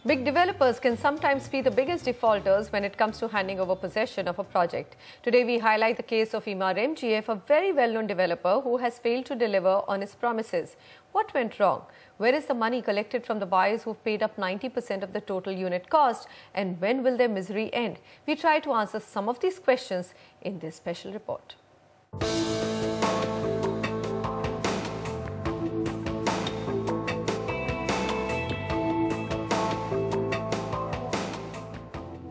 Big developers can sometimes be the biggest defaulters when it comes to handing over possession of a project. Today, we highlight the case of Emaar MGF, a very well-known developer who has failed to deliver on his promises. What went wrong? Where is the money collected from the buyers who've paid up 90% of the total unit cost? And when will their misery end? We try to answer some of these questions in this special report.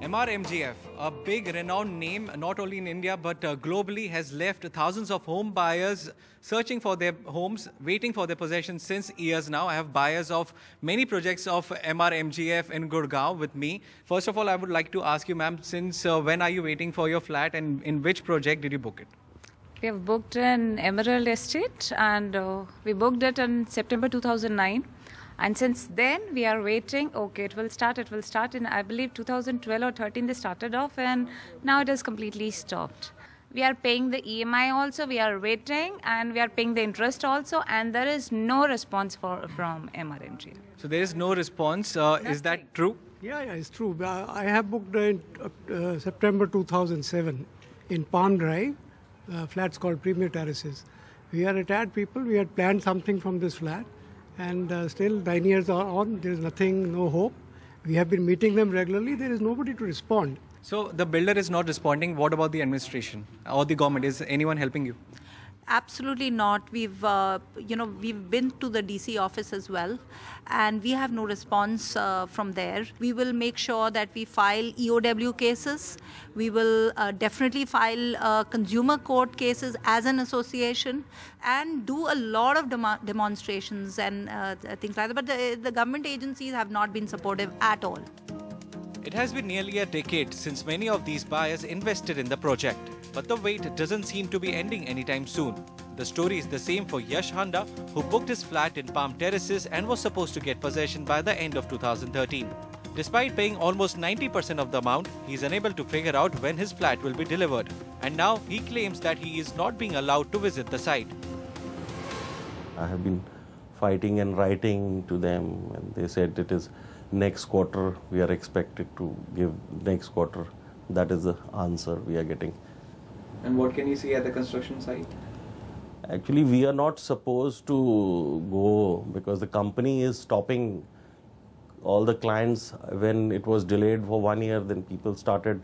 Emaar MGF, a big renowned name not only in India but globally, has left thousands of home buyers searching for their homes, waiting for their possessions since years now. I have buyers of many projects of Emaar MGF in Gurgaon with me. First of all, I would like to ask you, ma'am, since when are you waiting for your flat and in which project did you book it? We have booked in Emerald Estate and we booked it in September 2009. And since then, we are waiting. Okay, it will start in, I believe, 2012 or 13 they started off, and now it is completely stopped. We are paying the EMI also, we are waiting, and we are paying the interest also, and there is no response from Emaar MGF. So there is no response. Is that true? Yeah, it's true. I have booked in September 2007 in Palm Drive, flats called Premier Terraces. We are retired people. We had planned something from this flat. And still 9 years are on, there is nothing, no hope. We have been meeting them regularly, there is nobody to respond. So the builder is not responding. What about the administration or the government? Is anyone helping you? Absolutely not. We've been to the DC office as well, and we have no response from there. We will make sure that we file EOW cases. We will definitely file consumer court cases as an association and do a lot of demonstrations and things like that. But the government agencies have not been supportive at all. It has been nearly a decade since many of these buyers invested in the project. But the wait doesn't seem to be ending anytime soon. The story is the same for Yash Handa, who booked his flat in Palm Terraces and was supposed to get possession by the end of 2013. Despite paying almost 90% of the amount, he is unable to figure out when his flat will be delivered. And now he claims that he is not being allowed to visit the site. I have been fighting and writing to them, and they said it is next quarter. We are expected to give next quarter. That is the answer we are getting. And what can you see at the construction site? Actually, we are not supposed to go because the company is stopping all the clients. When it was delayed for 1 year, then people started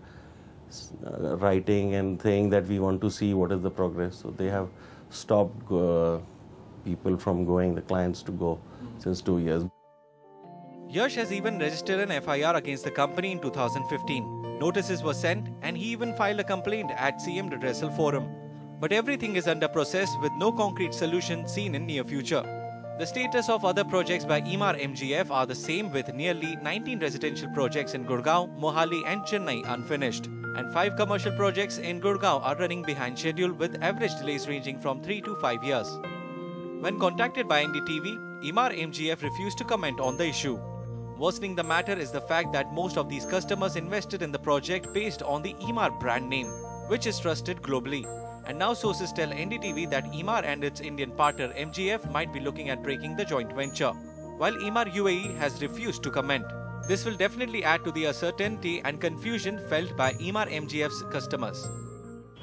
writing and saying that we want to see what is the progress. So they have stopped people from going, the clients to go since 2 years. Yash has even registered an FIR against the company in 2015. Notices were sent and he even filed a complaint at CM Redressal Forum. But everything is under process with no concrete solution seen in near future. The status of other projects by Emaar MGF are the same, with nearly 19 residential projects in Gurgaon, Mohali and Chennai unfinished. And 5 commercial projects in Gurgaon are running behind schedule with average delays ranging from 3 to 5 years. When contacted by NDTV, Emaar MGF refused to comment on the issue. Worsening the matter is the fact that most of these customers invested in the project based on the Emaar brand name, which is trusted globally. And now sources tell NDTV that Emaar and its Indian partner MGF might be looking at breaking the joint venture, while Emaar UAE has refused to comment. This will definitely add to the uncertainty and confusion felt by Emaar MGF's customers.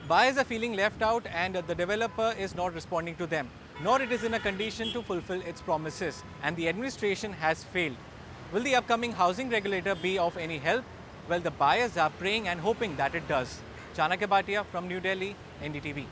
Buyers are feeling left out and the developer is not responding to them, nor it is in a condition to fulfill its promises, and the administration has failed. Will the upcoming housing regulator be of any help? Well, the buyers are praying and hoping that it does. Chanakya Bhatia from New Delhi, NDTV.